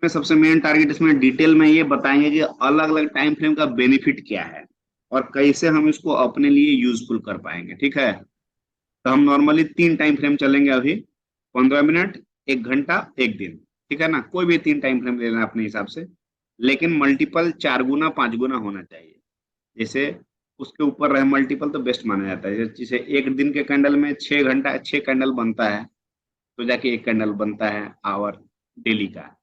इसमें सबसे main target इसमें डिटेल में ये बताएंगे कि अलग अलग टाइम फ्रेम का बेनिफिट क्या है और कैसे हम इसको अपने लिए यूजफुल कर पाएंगे। ठीक है, तो हम नॉर्मली 3 टाइम फ्रेम चलेंगे अभी, 15 मिनट, 1 घंटा, 1 दिन। ठीक है ना, कोई भी 3 टाइम फ्रेम ले लेना अपने हिसाब से, लेकिन मल्टीपल 4 गुना 5 गुना होना चाहिए। जैसे उसके ऊपर रहे मल्टीपल तो बेस्ट माना जाता है। जैसे एक दिन के कैंडल में 6 घंटा 6 कैंडल बनता है, तो जाके एक कैंडल बनता है आवर डेली का।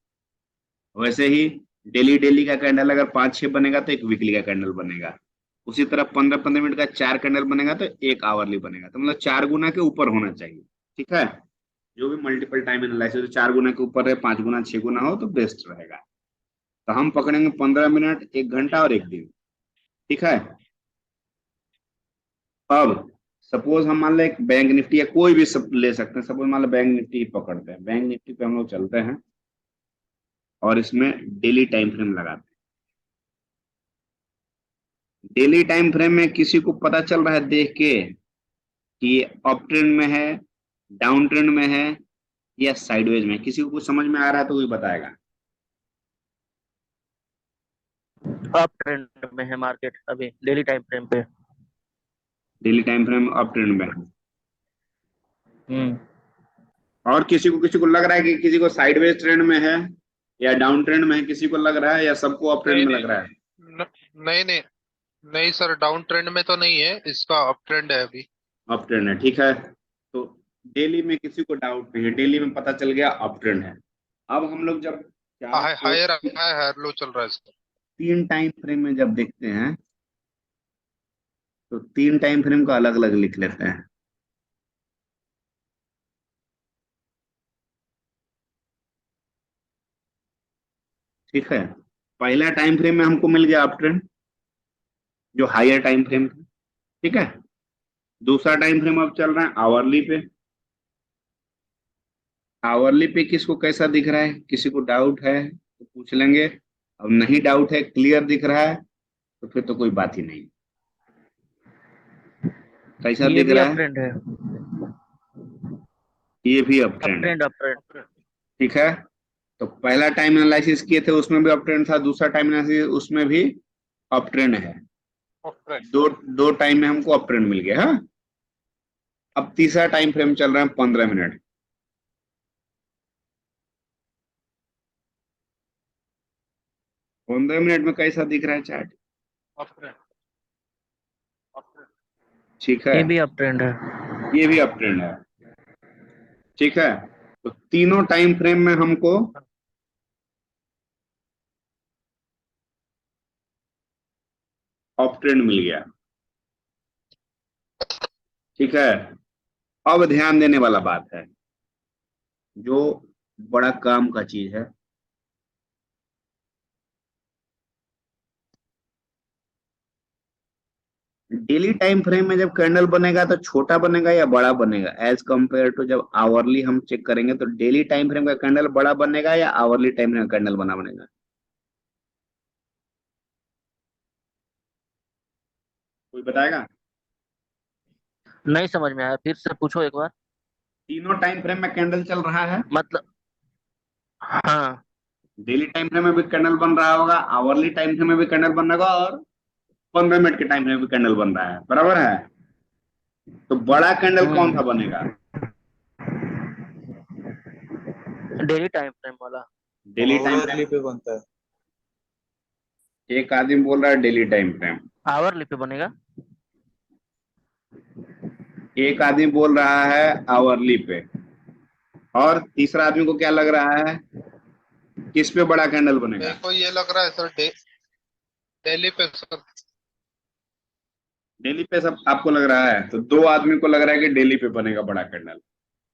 वैसे ही डेली डेली का कैंडल अगर 5 6 बनेगा तो एक वीकली का कैंडल बनेगा। उसी तरह 15 15 मिनट का 4 कैंडल बनेगा तो एक आवरली बनेगा। तो मतलब 4 गुना के ऊपर होना चाहिए। ठीक है, जो भी मल्टीपल टाइम एनालिसिस 4 गुना के ऊपर है, 5 गुना 6 गुना हो तो बेस्ट रहेगा। तो हम पकड़ेंगे 15 मिनट, 1 घंटा और 1 दिन। ठीक है, अब सपोज हम मान लें एक बैंक निफ्टी या कोई भी सब ले सकते हैं। सपोज मान लो बैंक निफ्टी ही पकड़ते हैं, बैंक निफ्टी पे हम लोग चलते हैं और इसमें डेली टाइम फ्रेम लगाते हैं। डेली टाइम फ्रेम में किसी को पता चल रहा है देख के कि ये अप ट्रेंड में है, डाउन ट्रेंड में है या साइडवेज में? किसी को कुछ समझ में आ रहा है तो वही बताएगा। अप ट्रेंड में है मार्केट अभी डेली टाइम फ्रेम पे। Daily time frame up trend में है। हम्म। और किसी को लग रहा है कि किसी को साइडवेज ट्रेंड में है या डाउन ट्रेंड में है? किसी को लग रहा है या सबको अप ट्रेंड नहीं में नहीं लग रहा है? नहीं नहीं नहीं सर, डाउन ट्रेंड में तो नहीं है, इसका अप ट्रेंड है अभी। अप ट्रेंड है, ठीक है। तो डेली में किसी को डाउट नहीं है, डेली में पता चल गया अप ट्रेंड है। अब हम लोग जब चार्ट को हायर हायर लो चल रहा है इसका। 3 टाइम फ्रेम में जब देखते हैं तो 3 टाइम फ्रेम का अलग अलग लिख लेते हैं। ठीक है, पहला टाइम फ्रेम में हमको मिल गया अप ट्रेंड, जो हायर टाइम फ्रेम था। ठीक है, दूसरा टाइम फ्रेम अब चल रहा है आवरली पे। आवरली पे किसको कैसा दिख रहा है? किसी को डाउट है तो पूछ लेंगे। अब नहीं डाउट है, क्लियर दिख रहा है, तो फिर तो कोई बात ही नहीं। कैसा ये दिख भी रहा अप है? ट्रेंड है। ये भी अप अप ट्रेंड है। Trend up trend. ठीक है, तो पहला टाइम एनालिसिस किए थे उसमें भी अप ट्रेंड था, दूसरा टाइम एनालिसिस उसमें भी अप ट्रेंड है। दो दो टाइम में हमको अप ट्रेंड मिल गया। हाँ, अब तीसरा टाइम फ्रेम चल रहा है 15 मिनट। 15 मिनट में कैसा दिख रहा है चार्ट? ठीक है, ये भी अप ट्रेंड है। ये भी अप ट्रेंड है। ठीक है, तो तीनों टाइम फ्रेम में हमको अप ट्रेंड मिल गया। ठीक है, अब ध्यान देने वाला बात है, जो बड़ा काम का चीज है। डेली टाइम फ्रेम में जब कैंडल बनेगा तो छोटा बनेगा या बड़ा बनेगा एज कंपेयर टू जब आवरली हम चेक करेंगे? तो डेली टाइम फ्रेम का कैंडल बड़ा बनेगा या आवरली टाइम फ्रेम का कैंडल बना बनेगा? कोई बताएगा? नहीं समझ में आया, फिर से पूछो एक बार। तीनों टाइम फ्रेम में कैंडल चल रहा है। मतलब हाँ। डेली टाइम फ्रेम में भी कैंडल बन रहा होगा, आवरली टाइम फ्रेम में भी कैंडल बन रहा होगा, और 15 मिनट के टाइम फ्रेम में भी कैंडल बन रहा है। बराबर है, तो बड़ा कैंडल कौन सा बनेगा? डेली टाइम फ्रेम वाला। डेली टाइम फ्रेम पे बनता है। एक आदमी बोल रहा है डेली टाइम फ्रेम, आवरली पे बनेगा। एक आदमी बोल रहा है आवरली पे, और तीसरा आदमी को क्या लग रहा है किस पे बड़ा कैंडल मेरे बनेगा? को ये लग रहा है सर, डेली पे सर। डेली पे सब आपको लग रहा है, तो दो आदमी को लग रहा है कि डेली पे बनेगा बड़ा कैंडल।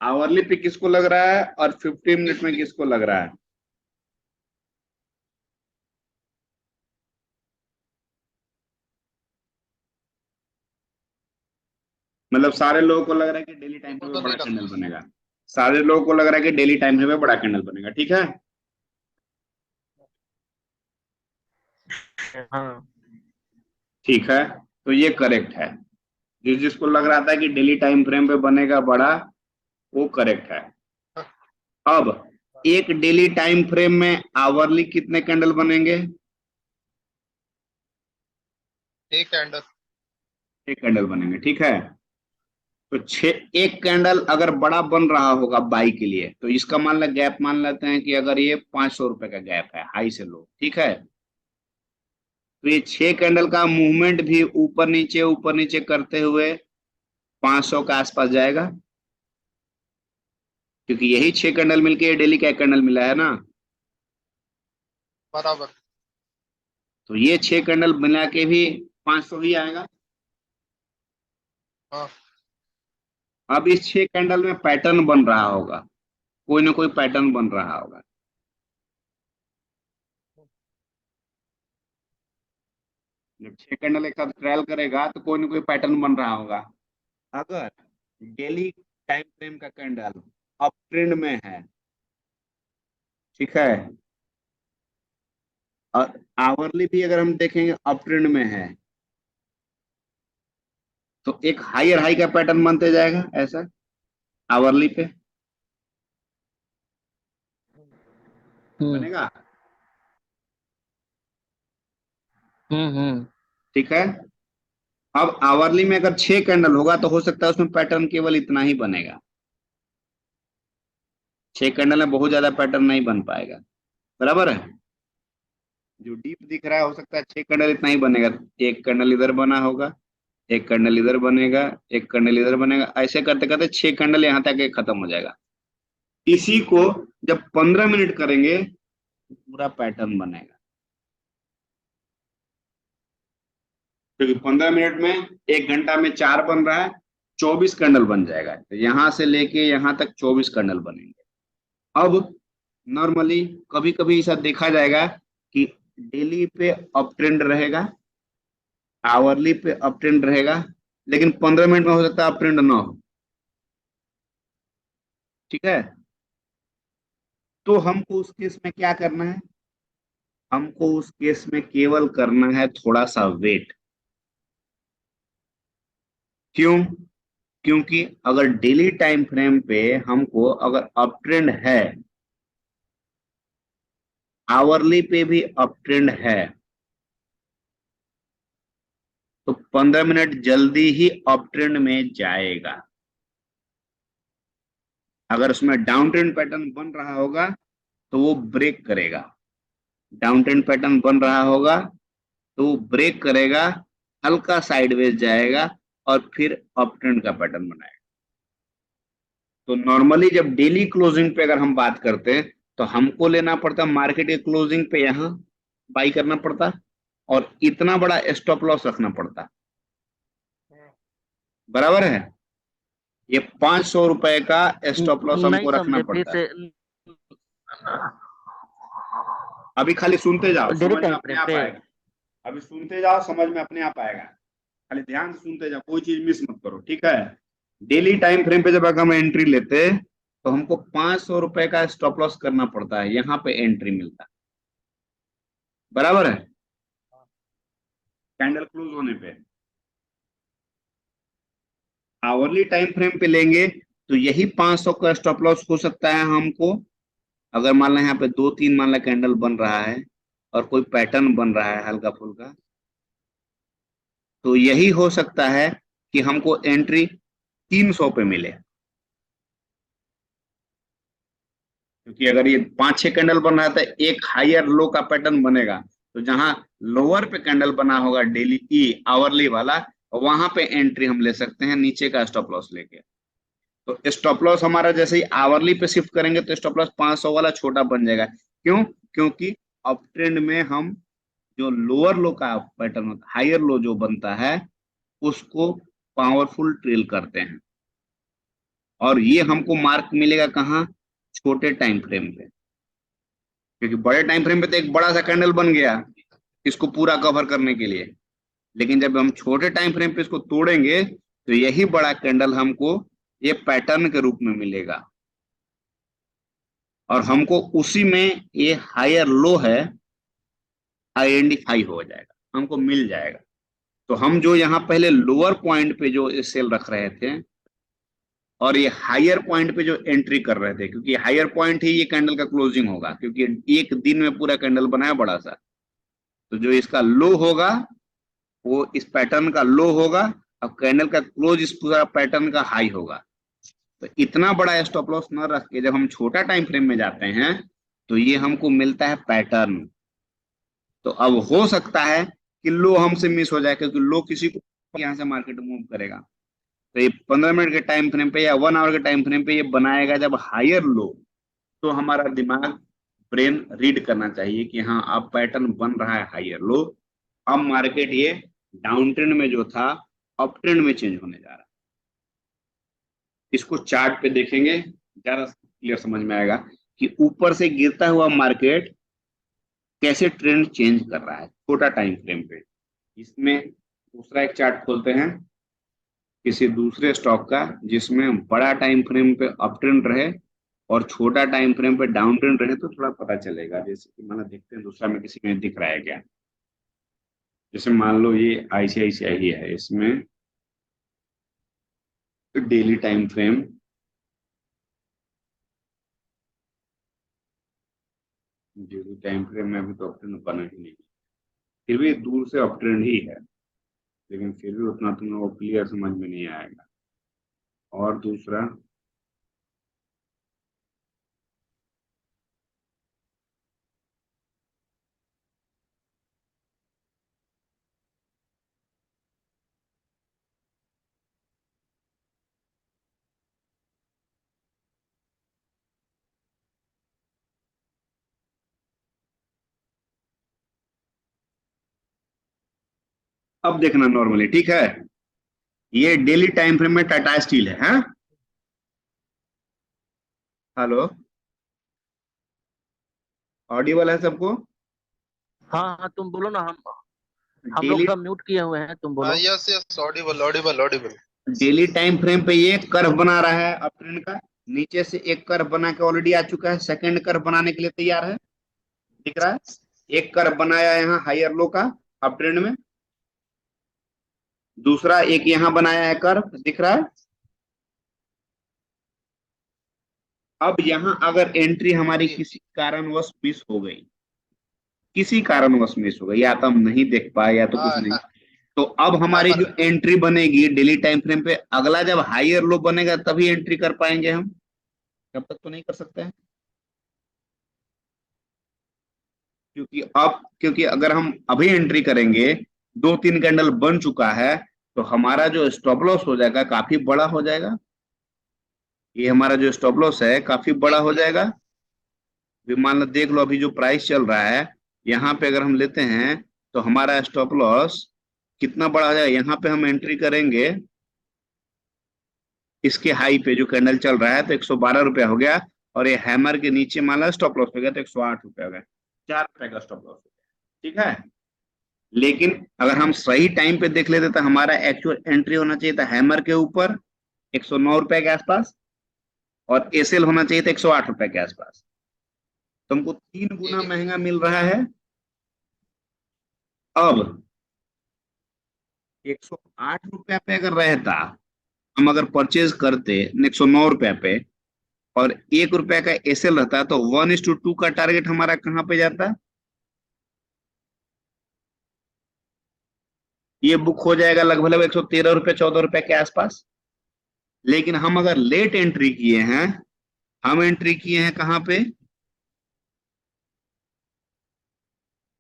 आवरली पे किसको लग रहा है और 15 मिनट में किसको लग रहा है? मतलब सारे लोगों को लग रहा है कि डेली टाइम को फ्रेम तो में बड़ा नहीं कैंडल लगता। बनेगा। सारे लोगों को लग रहा है कि डेली टाइम फ्रेम में बड़ा कैंडल बनेगा। ठीक है, हाँ। ठीक है, तो ये करेक्ट है। जिसको लग रहा था कि डेली टाइम फ्रेम पे बनेगा बड़ा, वो करेक्ट है। अब एक डेली टाइम फ्रेम में आवरली कितने कैंडल बनेंगे? एक कैंडल। एक कैंडल बनेंगे, ठीक है। तो एक कैंडल अगर बड़ा बन रहा होगा बाई के लिए, तो इसका मान लें गैप, मान लेते हैं कि अगर ये 500 रुपए का गैप है हाई से लो, ठीक है। तो ये 6 कैंडल का मूवमेंट भी ऊपर नीचे करते हुए 500 के आसपास जाएगा, क्योंकि यही 6 कैंडल मिलके डेली का एक कैंडल मिला है ना। बराबर। तो ये 6 कैंडल मिला के भी 500 ही आएगा। हाँ। अब इस 6 कैंडल में पैटर्न बन रहा होगा, कोई ना कोई पैटर्न बन रहा होगा। जब 6 कैंडल एक साथ ट्रायल करेगा तो कोई ना कोई पैटर्न बन रहा होगा। अगर डेली टाइम फ्रेम का कैंडल अप ट्रेंड में है, ठीक है, और आवरली भी अगर हम देखेंगे अप ट्रेंड में है, तो एक हायर हाई का पैटर्न बनते जाएगा ऐसा आवरली पे हम्म बनेगा, हम्म। ठीक है। अब आवरली में अगर 6 कैंडल होगा तो हो सकता है उसमें पैटर्न केवल इतना ही बनेगा, 6 कैंडल में बहुत ज्यादा पैटर्न नहीं बन पाएगा, बराबर है। जो डीप दिख रहा है हो सकता है 6 कैंडल इतना ही बनेगा, एक कैंडल इधर बना होगा, एक कैंडल इधर बनेगा, एक कैंडल इधर बनेगा, ऐसे करते करते 6 कैंडल यहाँ तक खत्म हो जाएगा। इसी को जब 15 मिनट करेंगे तो पूरा पैटर्न बनेगा, क्योंकि 15 मिनट में 1 घंटा में 4 बन रहा है, 24 कैंडल बन जाएगा। तो यहां से लेके यहां तक 24 कैंडल बनेंगे। अब नॉर्मली कभी कभी ऐसा देखा जाएगा कि डेली पे अप ट्रेंड रहेगा, आवरली पे अप ट्रेंड रहेगा, लेकिन 15 मिनट में हो सकता है अप ट्रेंड ना हो, ठीक है। तो हमको उस केस में क्या करना है? हमको उस केस में केवल करना है थोड़ा सा वेट। क्यों? क्योंकि अगर डेली टाइम फ्रेम पे हमको अगर अप ट्रेंड है, आवरली पे भी अप ट्रेंड है, तो 15 मिनट जल्दी ही अप ट्रेंड में जाएगा। अगर उसमें डाउन ट्रेंड पैटर्न बन रहा होगा तो वो ब्रेक करेगा, डाउन ट्रेंड पैटर्न बन रहा होगा तो वो ब्रेक करेगा, हल्का साइडवेज जाएगा और फिर अप ट्रेंड का पैटर्न बनाएगा। तो नॉर्मली जब डेली क्लोजिंग पे अगर हम बात करते हैं तो हमको लेना पड़ता मार्केट के क्लोजिंग पे यहाँ बाई करना पड़ता, और इतना बड़ा स्टॉप लॉस रखना पड़ता, बराबर है। ये 500 रुपए का स्टॉप लॉस नहीं हमको रखना समझे फिर पड़ता है। से। अभी खाली सुनते जाओ, डेली समझ में टाइम अपने फ्रेम आप पे। आएगा। अभी सुनते जाओ, समझ में अपने आप आएगा, खाली ध्यान से सुनते जाओ, कोई चीज मिस मत करो, ठीक है। डेली टाइम फ्रेम पे जब अगर हम एंट्री लेते हैं तो हमको 500 रुपए का स्टॉप लॉस करना पड़ता है, यहाँ पे एंट्री मिलता है, बराबर है, कैंडल क्लोज होने पे। आवरली टाइम फ्रेम पे लेंगे तो यही 500 का स्टॉप लॉस हो सकता है हमको, अगर मान लो यहाँ पे 2-3 मान लो कैंडल बन रहा है और कोई पैटर्न बन रहा है हल्का फुल्का, तो यही हो सकता है कि हमको एंट्री 300 पे मिले, क्योंकि अगर ये 5-6 कैंडल बन रहा है तो एक हायर लो का पैटर्न बनेगा, तो जहां लोअर पे कैंडल बना होगा डेली ई आवरली वाला, वहां पे एंट्री हम ले सकते हैं नीचे का स्टॉप लॉस लेके। तो स्टॉप लॉस हमारा जैसे ही आवरली पे शिफ्ट करेंगे तो स्टॉप लॉस 500 वाला छोटा बन जाएगा। क्यों? क्योंकि अप ट्रेंड में हम जो लोअर लो का पैटर्न होता है, हायर लो जो बनता है, उसको पावरफुल ट्रेल करते हैं, और ये हमको मार्क मिलेगा कहाँ? छोटे टाइम फ्रेम पे, क्योंकि बड़े टाइम फ्रेम पे तो एक बड़ा सा कैंडल बन गया इसको पूरा कवर करने के लिए, लेकिन जब हम छोटे टाइम फ्रेम पे इसको तोड़ेंगे तो यही बड़ा कैंडल हमको ये पैटर्न के रूप में मिलेगा, और हमको उसी में ये हायर लो है आइडेंटिफाई हो जाएगा, हमको मिल जाएगा। तो हम जो यहाँ पहले लोअर पॉइंट पे जो सेल रख रहे थे, और ये हायर पॉइंट पे जो एंट्री कर रहे थे, क्योंकि हायर पॉइंट ही ये कैंडल का क्लोजिंग होगा, क्योंकि एक दिन में पूरा कैंडल बनाया बड़ा सा। तो जो इसका लो होगा वो इस पैटर्न का लो होगा, और कैंडल का क्लोज इस पूरा पैटर्न का हाई होगा। तो इतना बड़ा स्टॉप लॉस न रख के जब हम छोटा टाइम फ्रेम में जाते हैं तो ये हमको मिलता है पैटर्न। तो अब हो सकता है कि लो हमसे मिस हो जाए, क्योंकि लो किसी को यहाँ से मार्केट मूव करेगा। तो ये 15 मिनट के टाइम फ्रेम पे या 1 आवर के टाइम फ्रेम पे ये बनाएगा जब हायर लो, तो हमारा दिमाग, ब्रेन रीड करना चाहिए कि हाँ अब पैटर्न बन रहा है हायर लो, अब मार्केट ये डाउन ट्रेंड में जो था अप ट्रेंड में चेंज होने जा रहा है। इसको चार्ट पे देखेंगे ज्यादा क्लियर समझ में आएगा कि ऊपर से गिरता हुआ मार्केट कैसे ट्रेंड चेंज कर रहा है छोटा टाइम फ्रेम पे। इसमें दूसरा एक चार्ट खोलते हैं किसी दूसरे स्टॉक का जिसमें बड़ा टाइम फ्रेम पे अप ट्रेंड रहे और छोटा टाइम फ्रेम पे डाउन ट्रेंड रहे, तो थोड़ा पता चलेगा। जैसे कि माना देखते हैं दूसरा में किसी में दिख रहा है क्या। जैसे मान लो ये आईसीआईसीआई ही है, इसमें daily time frame daily time frame में अभी तो अप ट्रेंड बना ही नहीं, फिर भी दूर से अप ट्रेंड ही है, लेकिन फिर भी उतना तुम लोगों को क्लियर समझ में नहीं आएगा। और दूसरा अब देखना नॉर्मली, ठीक है। ये डेली टाइम फ्रेम में टाटा स्टील है, हाँ? हेलो, ऑडिबल है सबको? हाँ हाँ, तुम बोलो ना, हम लोग डेली सब म्यूट किए हुए हैं, तुम हाँ बोलो। Yes yes, Audible Audible Audible. Daily time frame पे ये कर्व बना रहा है अप ट्रेंड का, नीचे से एक कर्व बना के ऑलरेडी आ चुका है, सेकंड कर्व बनाने के लिए तैयार है, दिख रहा है। एक कर्व बनाया है यहाँ हायर लो का अप ट्रेंड में, दूसरा एक यहाँ बनाया है कर्व, दिख रहा है। अब यहाँ अगर एंट्री हमारी किसी कारणवश मिस हो गई, किसी कारणवश मिस हो गई, या तो हम नहीं देख पाए या तो कुछ हाँ नहीं, हाँ, तो अब हमारी जो हैमर। एंट्री बनेगी डेली टाइम फ्रेम पे, अगला जब हायर लो बनेगा तभी एंट्री कर पाएंगे हम, तब तक तो नहीं कर सकते हैं। क्योंकि अगर हम अभी एंट्री करेंगे, 2-3 कैंडल बन चुका है, तो हमारा जो स्टॉप लॉस हो जाएगा काफी बड़ा हो जाएगा। ये हमारा जो स्टॉप लॉस है काफी बड़ा हो जाएगा। अभी मान लो, देख लो अभी जो प्राइस चल रहा है, यहाँ पे अगर हम लेते हैं तो हमारा स्टॉप लॉस कितना बड़ा हो जाएगा। यहाँ पे हम एंट्री करेंगे इसके हाई पे जो कैंडल चल रहा है, तो 112 रुपया हो गया, और ये हैमर के नीचे मान लो स्टॉप लॉस हो गया तो 108 रुपया हो गया, 4 रुपए का स्टॉप लॉस हो गया, ठीक है। लेकिन अगर हम सही टाइम पे देख लेते तो हमारा एक्चुअल एंट्री होना चाहिए था हैमर के ऊपर 109 रुपए के आसपास, और एसएल होना चाहिए था 108 रुपए के आसपास। तो हमको 3 गुना महंगा मिल रहा है। अब 108 रुपया पे अगर रहता, हम अगर परचेज करते 109 रुपया पे, और 1 रुपया का एसएल रहता, तो 1:2 का टारगेट हमारा कहाँ पे जाता, ये बुक हो जाएगा लगभग 113 रुपये 14 रुपए के आसपास। लेकिन हम अगर लेट एंट्री किए हैं, हम एंट्री किए हैं कहाँ पे,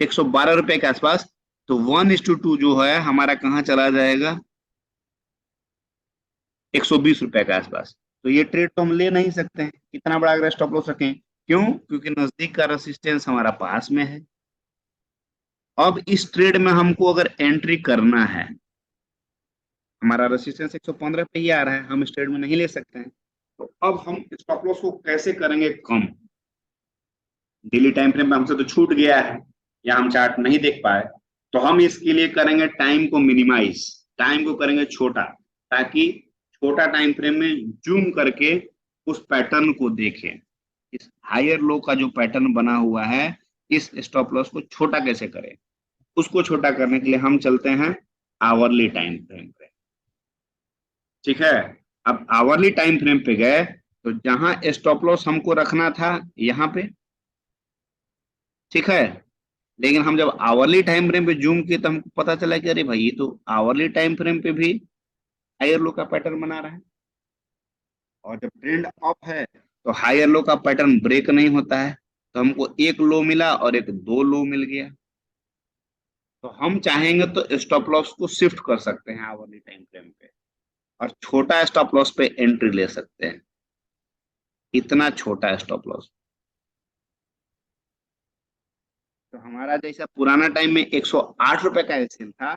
112 रुपए के आसपास, तो 1:2 जो है हमारा कहाँ चला जाएगा, 120 रुपए के आसपास। तो ये ट्रेड तो हम ले नहीं सकते हैं, कितना बड़ा अगर स्टॉप लॉस रखें। क्यों? क्योंकि नजदीक का रेसिस्टेंस हमारा पास में है। अब इस ट्रेड में हमको अगर एंट्री करना है, हमारा रेसिस्टेंस 115 पे ही आ रहा है, हम इस ट्रेड में नहीं ले सकते हैं। तो अब हम स्टॉप लॉस को कैसे करेंगे कम। डेली टाइम फ्रेम में हमसे तो छूट गया है या हम चार्ट नहीं देख पाए, तो हम इसके लिए करेंगे टाइम को मिनिमाइज, टाइम को करेंगे छोटा, ताकि छोटा टाइम फ्रेम में जूम करके उस पैटर्न को देखें। इस हायर लो का जो पैटर्न बना हुआ है, इस स्टॉप लॉस को छोटा कैसे करें, उसको छोटा करने के लिए हम चलते हैं आवरली टाइम फ्रेम पे, ठीक है। अब आवरली टाइम फ्रेम पे गए तो जहां स्टॉप लॉस हमको रखना था यहाँ पे, ठीक है, लेकिन हम जब आवरली टाइम फ्रेम पे जूम किए तो हमको पता चला कि अरे भाई ये तो आवरली टाइम फ्रेम पे भी हायर लो का पैटर्न बना रहा है, और जब ट्रेंड अप है तो हायर लो का पैटर्न ब्रेक नहीं होता है, तो हमको एक लो मिला और एक दो लो मिल गया। तो हम चाहेंगे तो स्टॉप लॉस को शिफ्ट कर सकते हैं आवरली टाइम फ्रेम पे, और छोटा स्टॉप लॉस पे एंट्री ले सकते हैं, इतना छोटा स्टॉप लॉस। तो हमारा जैसा पुराना टाइम में 108 रुपए का एसएल था,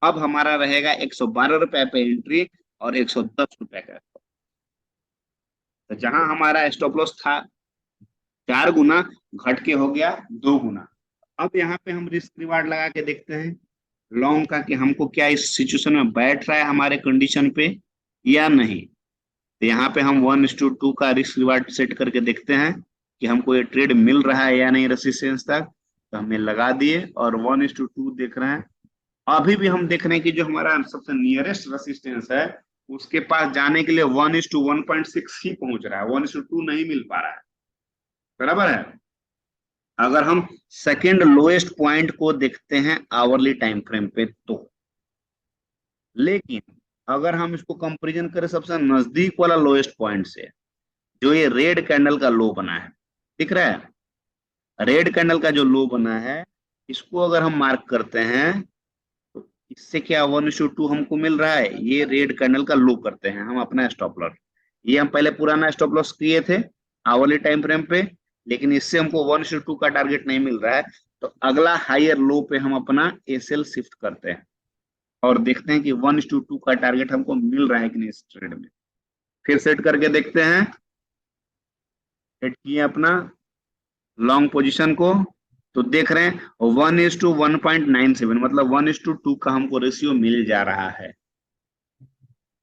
अब हमारा रहेगा 112 रुपए पे एंट्री और 110 रुपए का stop। तो जहां हमारा स्टॉप लॉस था 4 गुना, घट के हो गया 2 गुना। अब यहाँ पे हम रिस्क रिवार्ड लगा के देखते हैं लॉन्ग का, कि हमको क्या इस सिचुएशन में बैठ रहा है हमारे कंडीशन पे या नहीं। तो यहाँ पे हम 1:2 का रिस्क रिवार्ड सेट करके देखते हैं कि हमको ये ट्रेड मिल रहा है या नहीं रेसिस्टेंस तक। तो हमने लगा दिए और 1:2 देख रहे हैं। अभी भी हम देख रहे हैं कि जो हमारा सबसे नियरेस्ट रेसिस्टेंस है उसके पास जाने के लिए 1:1.6 ही पहुंच रहा है, 1:2 नहीं मिल पा रहा है, बराबर है। अगर हम सेकेंड लोएस्ट पॉइंट को देखते हैं आवरली टाइम फ्रेम पे तो, लेकिन अगर हम इसको कंपैरिजन करें सबसे नजदीक वाला लोएस्ट पॉइंट से, जो ये रेड कैंडल का लो बना है, दिख रहा है रेड कैंडल का जो लो बना है, इसको अगर हम मार्क करते हैं तो इससे क्या 1:2 हमको मिल रहा है। ये रेड कैंडल का लो करते हैं हम अपना स्टॉप लॉस, ये हम पहले पुराना स्टॉप लॉस किए थे आवरली टाइम फ्रेम पे, लेकिन इससे हमको 1:2 का टारगेट नहीं मिल रहा है। तो अगला हायर लो पे हम अपना एसएल शिफ्ट करते हैं और देखते हैं कि 1:2 का टारगेट हमको मिल रहा है कि नहीं इस ट्रेड में। फिर सेट करके देखते हैं, सेट किए अपना लॉन्ग पोजीशन को, तो देख रहे हैं 1:1.97, मतलब 1:2 का हमको रेशियो मिल जा रहा है।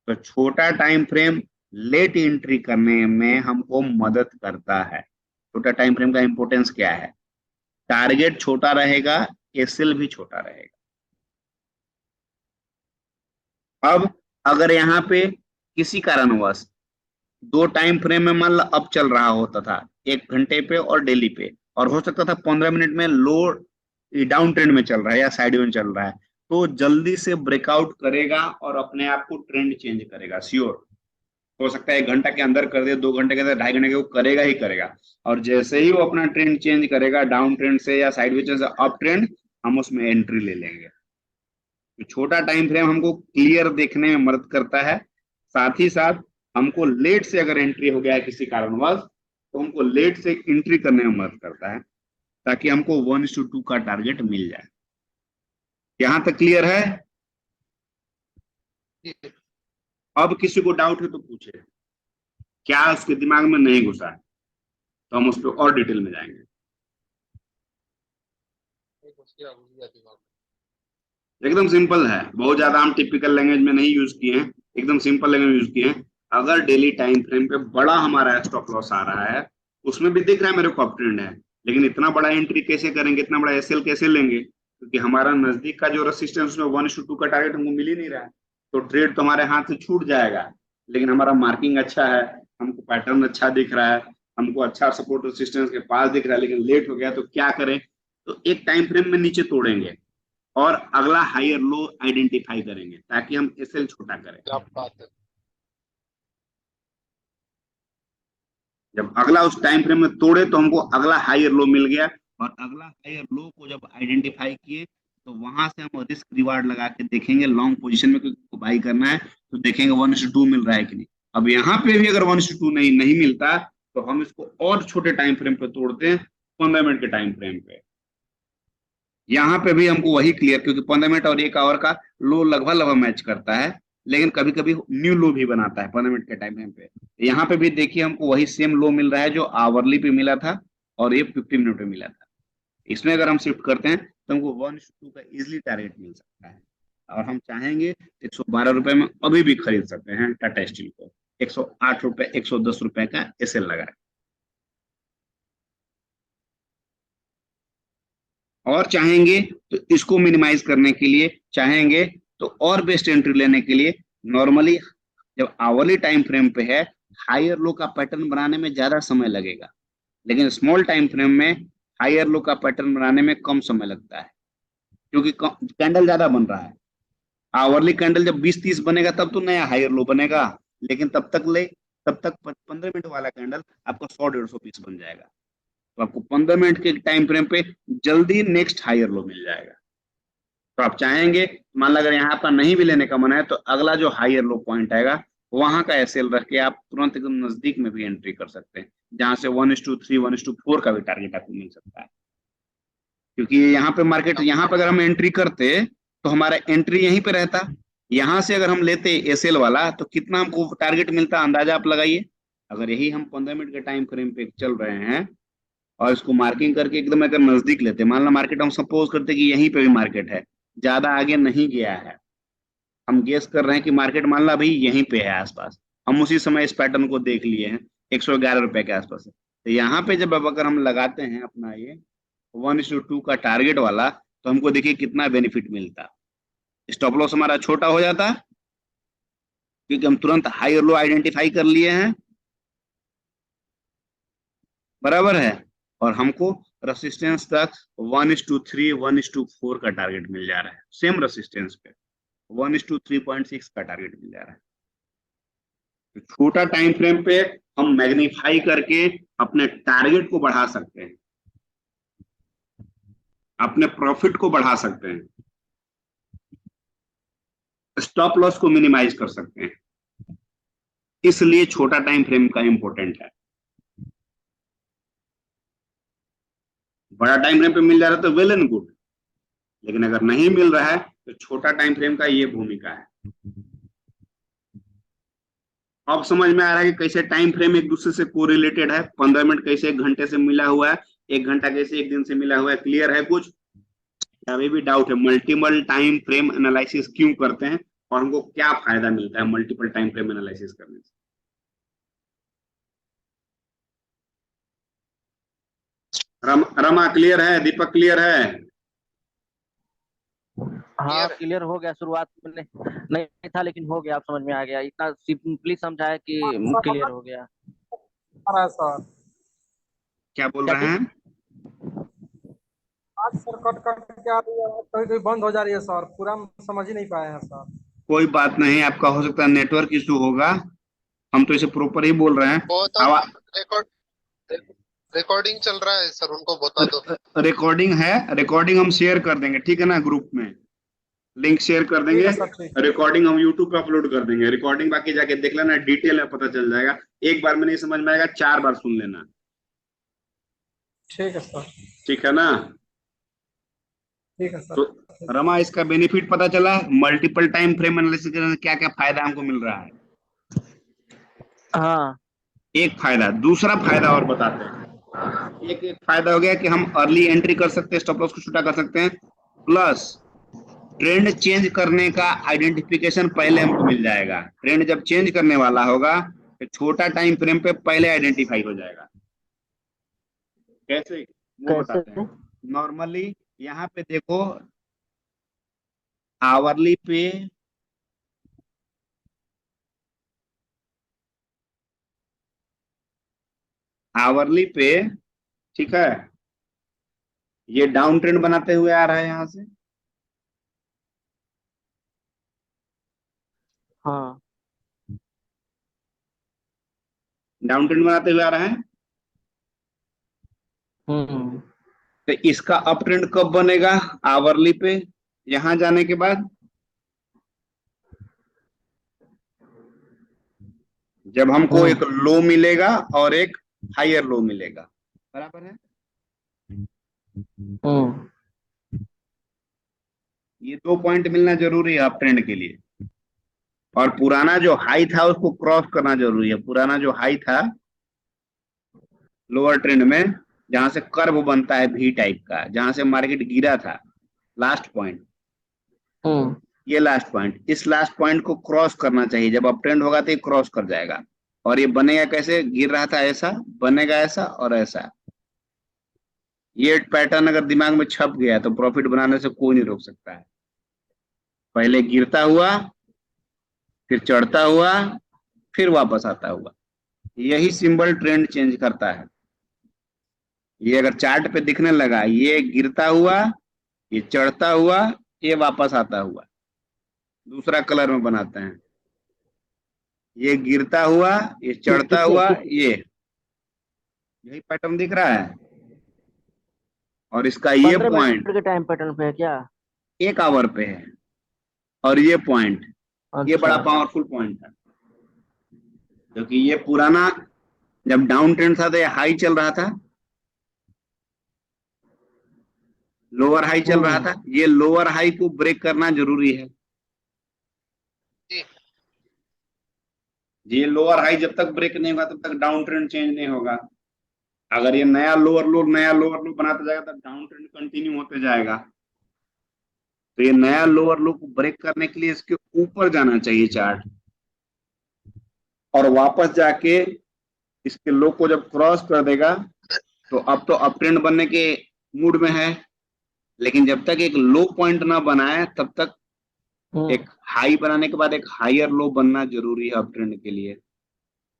तो छोटा टाइम फ्रेम लेट एंट्री करने में हमको मदद करता है। छोटा टाइम फ्रेम का इंपॉर्टेंस क्या है, टारगेट छोटा रहेगा, एसएल भी छोटा रहेगा। अब अगर यहाँ पे किसी कारणवश दो टाइम फ्रेम में मान लो अप चल रहा होता था 1 घंटे पे और डेली पे, और हो सकता था 15 मिनट में लो डाउन ट्रेंड में चल रहा है या साइड में चल रहा है, तो जल्दी से ब्रेकआउट करेगा और अपने आप को ट्रेंड चेंज करेगा, श्योर। हो सकता है 1 घंटा के अंदर कर दे, 2 घंटे के अंदर, 2.5 घंटे के, वो करेगा ही करेगा। और जैसे ही वो अपना ट्रेंड चेंज करेगा डाउन ट्रेंड से या साइड से अप ट्रेंड, हम उसमें एंट्री ले लेंगे। तो छोटा टाइम फ्रेम हमको क्लियर देखने में मदद करता है, साथ ही साथ हमको लेट से अगर एंट्री हो गया है किसी कारणवश तो हमको लेट से एंट्री करने में मदद करता है, ताकि हमको 1:2 का टारगेट मिल जाए। यहां तक क्लियर है? अब किसी को डाउट है तो पूछे, क्या उसके दिमाग में नहीं घुसा है तो हम उस पर और डिटेल में जाएंगे। एकदम सिंपल है, बहुत ज्यादा हम टिपिकल लैंग्वेज में नहीं यूज किए हैं, एकदम सिंपल लैंग्वेज यूज किए हैं। अगर डेली टाइम फ्रेम पे बड़ा हमारा स्टॉप लॉस आ रहा है, उसमें भी दिख रहा है मेरे को अप ट्रेंड है, लेकिन इतना बड़ा एंट्री कैसे करेंगे, इतना बड़ा एसएल कैसे लेंगे, क्योंकि हमारा नजदीक का जो रेसिस्टेंस उसमें 1:2 का टारगेट हमको मिल ही नहीं रहा है। तो ट्रेड तो हमारे हाथ से छूट जाएगा। लेकिन हमारा मार्किंग अच्छा है, हमको पैटर्न अच्छा दिख रहा है, हमको अच्छा सपोर्ट रेसिस्टेंस के पास दिख रहा है, लेकिन लेट हो गया तो क्या करें, तो एक टाइम फ्रेम में नीचे तोड़ेंगे और अगला हायर लो आइडेंटिफाई करेंगे ताकि हम एसएल छोटा करें। क्या बात है। जब अगला उस टाइम फ्रेम में तोड़े तो हमको अगला हायर लो मिल गया, और अगला हायर लो को जब आइडेंटिफाई किए तो वहां से हम रिस्क रिवार्ड लगा के देखेंगे लॉन्ग पोजीशन में को बाई करना है, तो देखेंगे 1:2 मिल रहा है कि नहीं। अब यहाँ पे भी अगर 1:2 नहीं मिलता तो हम इसको और छोटे टाइम फ्रेम पे तोड़ते हैं, 15 मिनट के टाइम फ्रेम पे। यहाँ पे भी हमको वही क्लियर, क्योंकि 15 मिनट और 1 आवर का लो लगभग लगभग मैच करता है, लेकिन कभी कभी न्यू लो भी बनाता है 15 मिनट के टाइम फ्रेम पे। यहाँ पे भी देखिए हमको वही सेम लो मिल रहा है जो आवरली पे मिला था और ये 15 मिनट पे मिला था। इसमें अगर हम शिफ्ट करते हैं तो हमको 1:2 का इजिली टारगेट मिल सकता है, और हम चाहेंगे 112 रुपए में अभी भी खरीद सकते हैं टाटा स्टील को, 108 रुपए 110 रुपए का एसएल लगा है। और चाहेंगे तो इसको मिनिमाइज करने के लिए, चाहेंगे तो और बेस्ट एंट्री लेने के लिए, नॉर्मली जब आवरली टाइम फ्रेम पे है, हायर लो का पैटर्न बनाने में ज्यादा समय लगेगा, लेकिन स्मॉल टाइम फ्रेम में हायर लो का पैटर्न बनाने में कम समय लगता है, क्योंकि कैंडल ज्यादा बन रहा है। आवरली कैंडल जब 20-30 बनेगा तब तो नया हायर लो बनेगा, लेकिन तब तक 15 मिनट वाला कैंडल आपका 100-150 पीस बन जाएगा, तो आपको 15 मिनट के टाइम फ्रेम पे जल्दी नेक्स्ट हायर लो मिल जाएगा। तो आप चाहेंगे, मान लो अगर यहाँ पर नहीं भी लेने का मन है, तो अगला जो हायर लो पॉइंट आएगा वहां का एसएल रख के आप तुरंत एकदम नजदीक में भी एंट्री कर सकते हैं, जहां से 1:3 1:4 का भी टारगेट आपको मिल सकता है। क्योंकि यहाँ पे मार्केट, यहाँ पे अगर हम एंट्री करते तो हमारा एंट्री यहीं पे रहता, यहाँ से अगर हम लेते एसएल वाला तो कितना हमको टारगेट मिलता, अंदाजा आप लगाइए। अगर यही हम 15 मिनट के टाइम फ्रेम पे चल रहे हैं और इसको मार्किंग करके एकदम अगर नजदीक लेते, मान लो मार्केट हम सपोज करते कि यहीं पे भी मार्केट है, ज्यादा आगे नहीं गया है, हम गेस कर रहे हैं कि मार्केट मान लो भाई यहीं पे है आसपास, हम उसी समय इस पैटर्न को देख लिए हैं, 111 रुपए के आसपास है, तो यहाँ पे जब अब अगर हम लगाते हैं अपना ये 1:2 का टारगेट वाला, तो हमको देखिए कितना बेनिफिट मिलता। स्टॉप लॉस हमारा छोटा हो जाता, क्योंकि हम तुरंत हाई और लो आइडेंटिफाई कर लिए हैं, बराबर है, और हमको रेसिस्टेंस तक 1:3 1:4 का टारगेट मिल जा रहा है, सेम रेसिस्टेंस पे 1:3.6 का टारगेट मिल जा रहा है। तो छोटा टाइम फ्रेम पे हम मैग्नीफाई करके अपने टारगेट को बढ़ा सकते हैं, अपने प्रॉफिट को बढ़ा सकते हैं, स्टॉप लॉस को मिनिमाइज कर सकते हैं, इसलिए छोटा टाइम फ्रेम का इंपॉर्टेंट है। बड़ा टाइम फ्रेम पे मिल जा रहा है तो वेल एंड गुड, लेकिन अगर नहीं मिल रहा है तो छोटा टाइम फ्रेम का ये भूमिका है। अब समझ में आ रहा है कि कैसे टाइम फ्रेम एक दूसरे से कोरिलेटेड है, 15 मिनट कैसे 1 घंटे से मिला हुआ है, 1 घंटा कैसे 1 दिन से मिला हुआ है। क्लियर है कुछ, अभी भी डाउट है? मल्टीपल टाइम फ्रेम एनालिसिस क्यों करते हैं और हमको क्या फायदा मिलता है मल्टीपल टाइम फ्रेम एनालिसिस करने से? रमा क्लियर है? दीपक क्लियर है? हाँ क्लियर है। क्लियर हो गया, शुरुआत में नहीं था लेकिन हो गया, अब समझ में आ गया, इतना सिंपली समझाया कि क्लियर हो गया। आ रहा है सर। क्या बोल क्या रहे चीज? हैं? आज सर कट कट के आ रही है, कभी कभी बंद हो जा रही है सर, पूरा हम समझ ही नहीं पाए हैं सर। कोई बात नहीं, आपका हो सकता है नेटवर्क इशू होगा, हम तो इसे प्रॉपर ही बोल रहे हैं। वो तो आवा रिकॉर्ड रिकॉर्डिंग चल रहा है सर, उनको बता दो। रिकॉर्डिंग है, रिकॉर्डिंग हम शेयर कर देंगे, ठीक है ना, ग्रुप में लिंक शेयर कर ठीक देंगे। है सर, ठीक। रिकॉर्डिंग हम यूट्यूब पे अपलोड कर देंगे, रिकॉर्डिंग बाकी जाके देख लेना, डिटेल में पता चल जाएगा। एक बार में नहीं समझ में आएगा, 4 बार सुन लेना, ठीक है सर। ठीक है ना? ठीक है तो सर। रमा, इसका बेनिफिट पता चला, मल्टीपल टाइम फ्रेम एनालिसिस करने से क्या क्या फायदा हमको मिल रहा है? हाँ। एक फायदा, दूसरा फायदा और बताते हैं। एक फायदा हो गया कि हम अर्ली एंट्री कर सकते हैं, स्टॉप लॉस को छोटा कर सकते हैं, प्लस ट्रेंड चेंज करने का आइडेंटिफिकेशन पहले हमको मिल जाएगा। ट्रेंड जब चेंज करने वाला होगा तो छोटा टाइम फ्रेम पे पहले आइडेंटिफाई हो जाएगा। कैसे, वो कैसे? बताते हैं। नॉर्मली यहाँ पे देखो, आवरली पे आवरली पे, ठीक है, ये डाउन ट्रेंड बनाते हुए आ रहा है यहाँ से, हाँ। डाउन ट्रेंड बनाते हुए आ रहा है, हम्म। तो इसका अप ट्रेंड कब बनेगा? आवरली पे यहां जाने के बाद, जब हमको एक लो मिलेगा और एक हायर लो मिलेगा, बराबर है? हम्म। ये 2 पॉइंट मिलना जरूरी है अप ट्रेंड के लिए, और पुराना जो हाई था उसको क्रॉस करना जरूरी है। पुराना जो हाई था लोअर ट्रेंड में, जहां से कर्व बनता है वी टाइप का, जहां से मार्केट गिरा था, लास्ट पॉइंट, हम्म। ये लास्ट पॉइंट, इस लास्ट पॉइंट को क्रॉस करना चाहिए। जब अप ट्रेंड होगा तो ये क्रॉस कर जाएगा, और ये बनेगा कैसे? गिर रहा था ऐसा, बनेगा ऐसा और ऐसा। ये पैटर्न अगर दिमाग में छप गया तो प्रॉफिट बनाने से कोई नहीं रोक सकता है। पहले गिरता हुआ, फिर चढ़ता हुआ, फिर वापस आता हुआ। यही सिंबल ट्रेंड चेंज करता है। ये अगर चार्ट पे दिखने लगा, ये गिरता हुआ, ये चढ़ता हुआ, ये वापस आता हुआ। दूसरा कलर में बनाते हैं, ये गिरता हुआ, ये चढ़ता हुआ, ये यही पैटर्न दिख रहा है। और इसका ये 15 पॉइंट मिनट के टाइम पैटर्न पे है क्या? 1 आवर पे है। और ये पॉइंट, ये बड़ा अच्छा। पावरफुल पॉइंट है, क्योंकि ये पुराना जब डाउन ट्रेंड था तो ये हाई चल रहा था, लोअर हाई चल रहा था। ये लोअर हाई को ब्रेक करना जरूरी है। जी। ये लोअर हाई जब तक ब्रेक नहीं होगा तब तक डाउन ट्रेंड चेंज नहीं होगा। अगर ये नया लोअर लो बनाता जाएगा तो डाउन ट्रेंड कंटिन्यू होते जाएगा। तो ये नया लोअर लो को ब्रेक करने के लिए इसके ऊपर जाना चाहिए चार्ट, और वापस जाके इसके लो को जब क्रॉस कर देगा तो अब तो अप ट्रेंड बनने के मूड में है। लेकिन जब तक एक लो पॉइंट ना बनाए तब तक एक हाई बनाने के बाद एक हायर लो बनना जरूरी है अप ट्रेंड के लिए।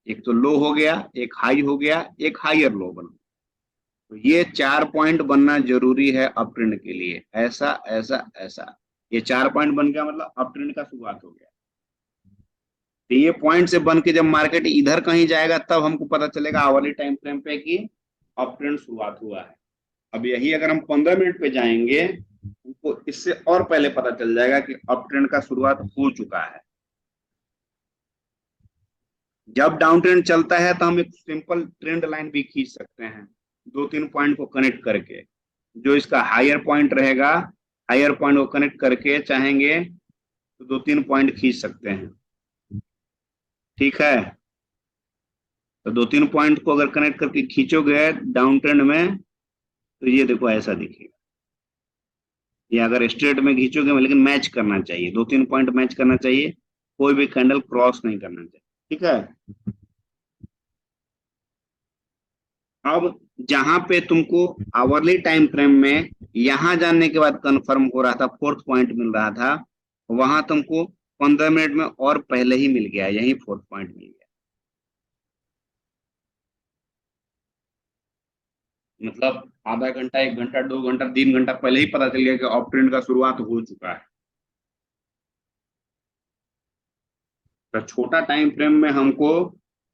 एक तो लो हो गया, एक हाई हो गया, एक हायर लो बना। तो ये 4 पॉइंट बनना जरूरी है अप ट्रेंड के लिए। ऐसा ऐसा ऐसा, ये 4 पॉइंट बन गया मतलब अप ट्रेंड का शुरुआत हो गया। तो ये पॉइंट से बन के जब मार्केट इधर कहीं जाएगा तब हमको पता चलेगा आवरली टाइम फ्रेम पे कि अप ट्रेंड शुरुआत हुआ है। अब यही अगर हम 15 मिनट पे जाएंगे हमको इससे और पहले पता चल जाएगा कि अप ट्रेंड का शुरुआत हो चुका है। जब डाउन ट्रेंड चलता है तो हम एक सिंपल ट्रेंड लाइन भी खींच सकते हैं 2-3 पॉइंट को कनेक्ट करके। जो इसका हायर पॉइंट रहेगा, हायर पॉइंट को कनेक्ट करके चाहेंगे तो 2-3 पॉइंट खींच सकते हैं। ठीक है, तो 2-3 पॉइंट को अगर कनेक्ट करके खींचोगे डाउन ट्रेंड में तो ये देखो ऐसा दिखेगा। ये अगर स्ट्रेट में खींचोगे, लेकिन मैच करना चाहिए, 2-3 पॉइंट मैच करना चाहिए, कोई भी कैंडल क्रॉस नहीं करना चाहिए। ठीक है, अब जहां पे तुमको आवरली टाइम फ्रेम में यहां जानने के बाद कंफर्म हो रहा था, 4th पॉइंट मिल रहा था, वहां तुमको 15 मिनट में और पहले ही मिल गया, यही 4th पॉइंट मिल गया। मतलब आधा घंटा, 1 घंटा, 2 घंटा, 3 घंटा पहले ही पता चल गया कि अप ट्रेंड का शुरुआत हो चुका है। तो छोटा टाइम फ्रेम में हमको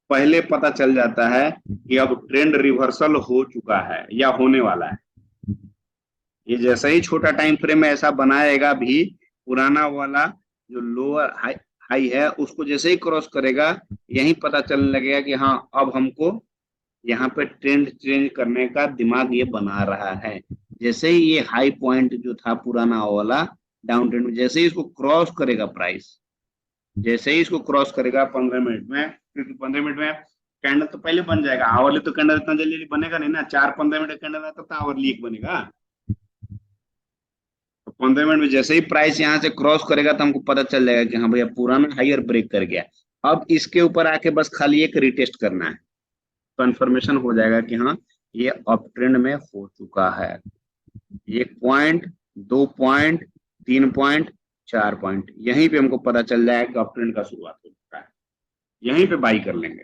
पहले पता चल जाता है कि अब ट्रेंड रिवर्सल हो चुका है या होने वाला है। ये जैसे ही छोटा टाइम फ्रेम में ऐसा बनाएगा भी, पुराना वाला जो लोअर हाई हाई है उसको जैसे ही क्रॉस करेगा यही पता चलने लगेगा कि हाँ अब हमको यहाँ पे ट्रेंड चेंज करने का दिमाग ये बना रहा है। जैसे ही ये हाई पॉइंट जो था पुराना वाला डाउन ट्रेंड में, जैसे ही इसको क्रॉस करेगा प्राइस, जैसे ही इसको क्रॉस करेगा 15 मिनट में, क्योंकि 15 मिनट में कैंडल तो पहले बन जाएगा, आवरली तो कैंडल इतना जल्दी बनेगा नहीं ना, 4-15 मिनट कैंडल आता तो आवरली एक बनेगा। तो 15 मिनट में जैसे ही प्राइस यहाँ से क्रॉस करेगा तो हमको पता चल जाएगा कि हाँ भैया पुराना हायर ब्रेक कर गया। अब इसके ऊपर आके बस खाली एक रिटेस्ट करना है, कंफर्मेशन हो जाएगा कि हाँ ये अप ट्रेंड में हो चुका है। 1 पॉइंट, 2 पॉइंट, 3 पॉइंट, 4 पॉइंट, यहीं पे हमको पता चल जाएगा कि अप ट्रेंड का शुरुआत हो चुका है। यहीं पे बाई कर लेंगे।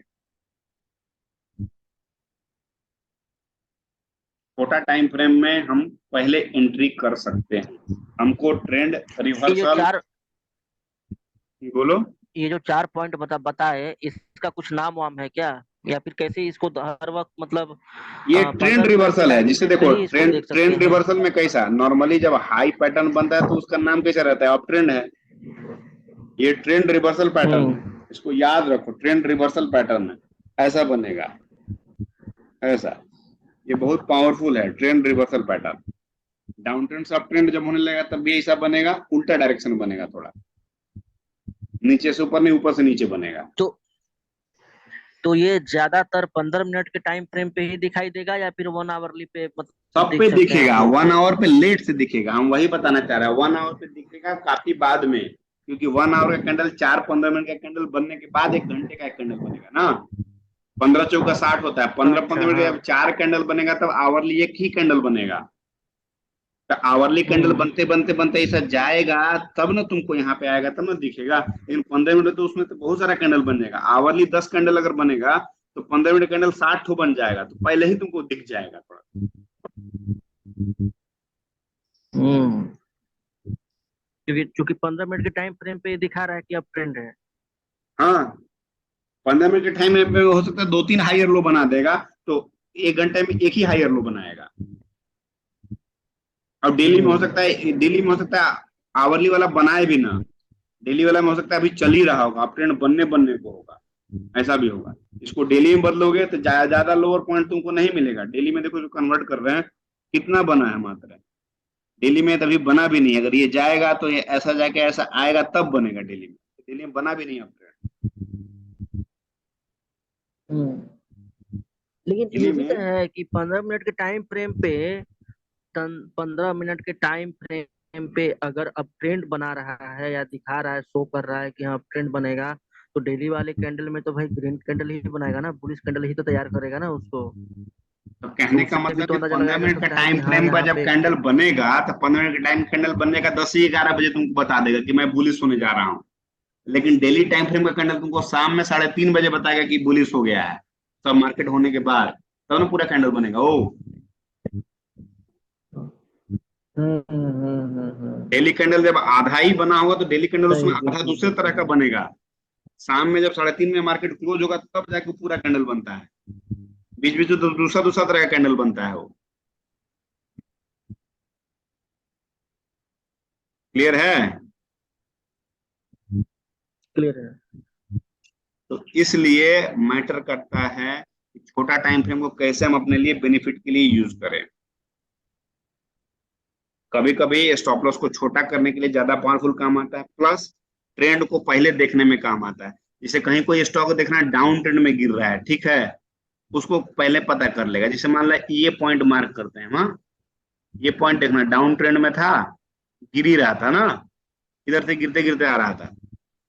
छोटा टाइम फ्रेम में हम पहले एंट्री कर सकते हैं। हमको ट्रेंड रिवर्सल, बोलो। ये जो 4 पॉइंट बताए, इसका कुछ नाम वाम है क्या, या फिर कैसे इसको हर वक्त मतलब ये 15 ट्रेंड मिनट के रिवर्सल है, टाइम जिसे फ्रेम पे देखो ही इसको ट्रेंड देख सकते ट्रेंड हैं? रिवर्सल में कैसा नॉर्मली जब हाई पैटर्न बनता है तो उसका नाम कैसा रहता है, अप ट्रेंड है। ये ट्रेंड रिवर्सल पैटर्न है, इसको याद रखो, ट्रेंड रिवर्सल पैटर्न है, ऐसा बनेगा, ऐसा। ये बहुत पावरफुल है trend reversal pattern. Down trend से अप ट्रेंड जब होने लगेगा तब भी ऐसा बनेगा, उल्टा डायरेक्शन बनेगा, थोड़ा नीचे से ऊपर नहीं, ऊपर से नीचे बनेगा। तो ये ज्यादातर 15 मिनट के टाइम फ्रेम पे ही दिखाई देगा, या फिर 1 आवरली पे सब देख पे सकते हैं दिखेगा, हम लोग? 1 आवर पे लेट से दिखेगा, हम वही बताना चाह रहे हैं। 1 आवर पे दिखेगा काफी बाद में, क्योंकि 1 आवर का कैंडल 4-15 मिनट का कैंडल बनने के बाद 1 घंटे का एक कैंडल बनेगा ना। 15 चौका 60 होता है, 15-15 मिनट का जब 4 कैंडल बनेगा तब आवरली एक ही कैंडल बनेगा। तो आवरली कैंडल बनते बनते बनते ऐसा जाएगा, तब ना तुमको यहाँ पे आएगा, तब ना दिखेगा। लेकिन 15 मिनट तो उसमें तो बहुत सारा कैंडल बन जाएगा। आवरली 10 कैंडल अगर बनेगा तो 15 मिनट कैंडल 60 ठो बन जाएगा, तो पहले ही तुमको दिख जाएगा थोड़ा। हम्म क्योंकि चूंकि 15 मिनट के टाइम फ्रेम पे ये दिखा रहा है कि अब ट्रेंड है। हाँ, 15 मिनट के टाइम में हो सकता है 2-3 हायर लो बना देगा, तो 1 घंटे में एक ही हायर लो बनाएगा। और डेली में हो सकता है, डेली में हो सकता है आवरली वाला बनाए भी ना, डेली वाला में हो सकता है अभी चल ही रहा होगा, अब ट्रेंड बनने बनने को होगा, ऐसा भी होगा। इसको डेली में बदलोगे तो ज्यादा लोअर पॉइंट तुमको नहीं मिलेगा। डेली में देखो जो कन्वर्ट कर रहे हैं कितना बना है मात्र, डेली में तभी बना भी नहीं। अगर ये जाएगा तो ये ऐसा जाके ऐसा आएगा तब बनेगा डेली में, डेली में बना भी नहीं अब ट्रेंड। लेकिन डेली ये भी तो में है कि 15 मिनट के टाइम फ्रेम पे 15 मिनट के टाइम फ्रेम पे अगर अब ट्रेंड बना रहा है या दिखा रहा है, शो कर रहा है कि हाँ ट्रेंड बनेगा, तो डेली वाले कैंडल में तो भाई ग्रीन कैंडल ही बनाएगा ना, बुलिश कैंडल ही तो तैयार करेगा ना उसको। तो तो कहने का उससे भी मतलब तो कि अंदाजा पंद्रह लगाया जा मिनट का सकता है टाइम कि हाँ फ्रेम पर यहाँ जब पे। कैंडल बनेगा तो 15 मिनट का टाइम कैंडल बनने का 10 से 11 बजे तुमको बता देगा कि मैं बुलिश होने जा रहा हूँ। लेकिन डेली टाइम फ्रेम का कैंडल तुमको शाम में 3:30 बजे बताएगा कि बुलिश हो गया है, सब मार्केट होने के बाद, तब ना पूरा कैंडल बनेगा। ओ, डेली कैंडल जब आधा ही बना होगा तो डेली कैंडल उसमें सही, आधा बिल्कुल दूसरे तरह का बिल्कुल। बनेगा। शाम में जब 3:30 में मार्केट क्लोज होगा तब जाके पूरा कैंडल बनता है। बीच बीच में तो दूसरा दूसरा तरह का कैंडल बनता है वो। क्लियर है? क्लियर है। तो इसलिए मैटर करता है कि छोटा टाइम फ्रेम को कैसे हम अपने लिए बेनिफिट के लिए यूज करें। कभी कभी स्टॉप लॉस को छोटा करने के लिए ज्यादा पावरफुल काम आता है, प्लस ट्रेंड को पहले देखने में काम आता है। जैसे कहीं कोई स्टॉक देखना डाउन ट्रेंड में गिर रहा है, ठीक है, उसको पहले पता कर लेगा। जैसे मान लो ये पॉइंट मार्क करते हैं, हाँ, ये पॉइंट देखना डाउन ट्रेंड में था, गिर ही रहा था ना, इधर से गिरते गिरते आ रहा था।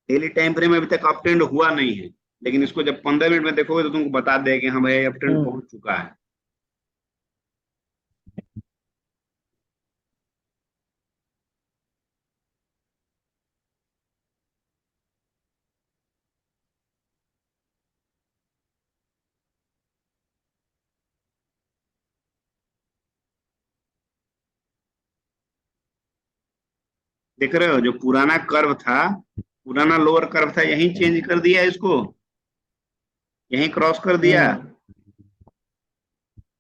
डेली टाइम फ्रेम में अभी तक अप ट्रेंड हुआ नहीं है, लेकिन इसको जब 15 मिनट में देखोगे तो तुमको बता देगा कि हाँ भाई अप ट्रेंड हम्म पहुंच चुका है। देख रहे हो जो पुराना कर्व था, पुराना लोअर कर्व था, यही चेंज कर दिया इसको, यही क्रॉस कर दिया।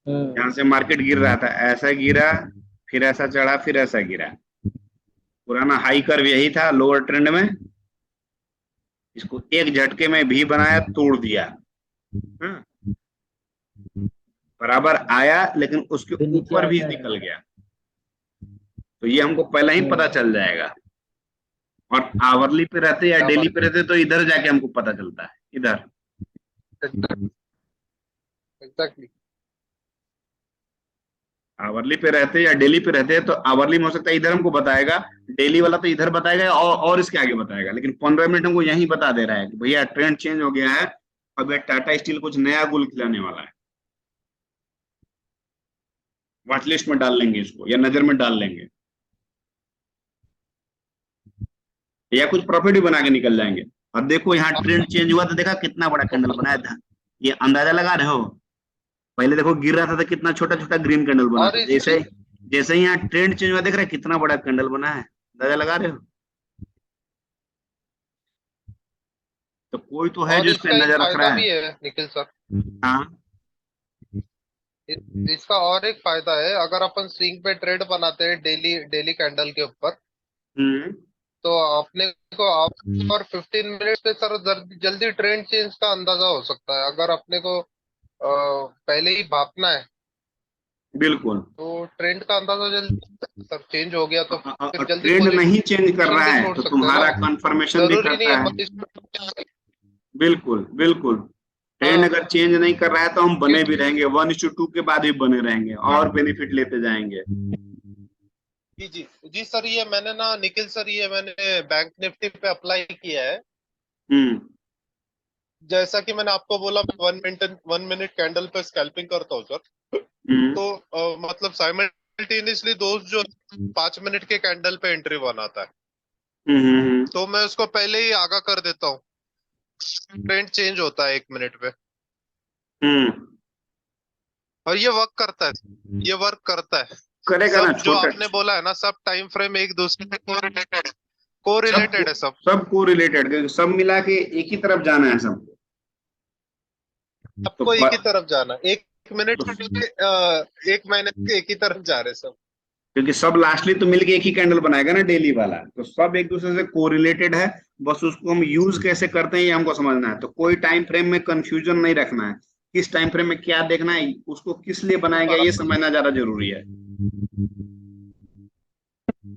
हम्म जहां से मार्केट गिर रहा था ऐसा गिरा, फिर ऐसा चढ़ा, फिर ऐसा गिरा। पुराना हाई कर्व यही था लोअर ट्रेंड में, इसको एक झटके में भी बनाया, तोड़ दिया। हाँ, बराबर आया लेकिन उसके फिर नीचे ऊपर भी आया है। निकल गया, तो ये हमको पहले ही पता हम्म चल जाएगा। और आवरली पे रहते या क्या डेली बात पे रहते तो इधर जाके हमको पता चलता है, इधर। एग्जैक्टली। आवरली पे रहते या डेली पे रहते तो आवरली में हो सकता है इधर हमको बताएगा, डेली वाला तो इधर बताएगा और इसके आगे बताएगा। लेकिन 15 मिनट हमको यही बता दे रहा है कि भैया ट्रेंड चेंज हो गया है, अब ये टाटा स्टील कुछ नया गुल खिलाने वाला है, वॉच लिस्ट में डाल लेंगे इसको या नजर में डाल लेंगे, या कुछ प्रॉफिट भी बना के निकल जाएंगे। अब देखो यहाँ ट्रेंड चेंज हुआ तो देखा कितना बड़ा कैंडल बनाया था, ये अंदाजा लगा रहे हो? पहले देखो गिर रहा था तो कितना छोटा छोटा ग्रीन कैंडल बना और था, इसकी जैसे जैसे ही यहाँ ट्रेंड चेंज हुआ देख रहे हैं कितना बड़ा कैंडल बना है, अंदाजा लगा रहे हो? तो कोई तो है और जो इस पे इसका एक नजर रख फायदा रहा है। भी है निखिल सर। हाँ। इसका और एक फायदा है, अगर अपन स्विंग पे ट्रेड बनाते हैं डेली डेली कैंडल के ऊपर, हम्म। तो अपने को और 15 मिनट पे सर जल्दी ट्रेंड चेंज का अंदाजा हो सकता है। अगर अपने को पहले ही भापना है बिल्कुल। तो ट्रेंड का अंदाजा जल्दी सर चेंज हो गया तो फिर जल्दी ट्रेंड नहीं चेंज कर पोजीशन रहा भी है छोड़ तो सकते हैं ना। तुम्हारा कंफर्मेशन भी जरूरी नहीं करता है। अपन इसमें। बिल्कुल बिल्कुल। ट्रेंड हाँ अगर चेंज नहीं कर रहा है तो हम बने भी रहेंगे, 1:2 के बाद भी बने रहेंगे और बेनिफिट लेते जाएंगे। जी जी जी सर, ये मैंने ना निखिल सर, ये मैंने बैंक निफ्टी पे अप्लाई किया है। हम्म। जैसा कि मैंने आपको बोला, मैं 1 मिनट कैंडल पे स्कैल्पिंग करता हूँ सर। हम्म। तो मतलब साइमल्टेनियसली दोस्त जो 5 मिनट के कैंडल पे एंट्री बनाता है, तो मैं उसको पहले ही आगाह कर देता हूँ, ट्रेंड चेंज होता है 1 मिनट पे। और ये वर्क करता है, ये वर्क करता है। करेगा ना, सब जो छोटा आपने बोला है ना, सब टाइम फ्रेम एक दूसरे से कोरिलेटेड है सब। सब को रिलेटेड, सब मिला के एक ही तरफ जाना है सबको। सबको एक ही तरफ जाना, 1 मिनट से 1 महीने से एक ही तरफ जा रहे सब। क्योंकि सब लास्टली तो मिलके एक ही कैंडल बनाएगा ना डेली वाला, तो सब एक दूसरे से कोरिलेटेड है। बस उसको हम यूज कैसे करते हैं ये हमको समझना है। तो कोई टाइम फ्रेम में कंफ्यूजन नहीं रखना है, किस टाइम फ्रेम में क्या देखना है, उसको किस लिए बनाया गया ये समझना ज्यादा जरूरी है।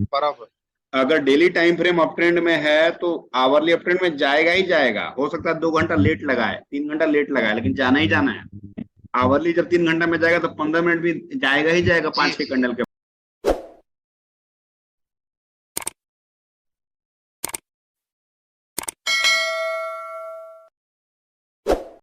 बराबर। अगर daily time frame up trend में है तो आवरली अप ट्रेंड में जाएगा ही जाएगा। हो सकता है 2 घंटा लेट लगाए, 3 घंटा लेट लगाए, लेकिन जाना ही जाना है। आवरली जब 3 घंटा में जाएगा तो 15 मिनट भी जाएगा ही जाएगा 5-6 कैंडल के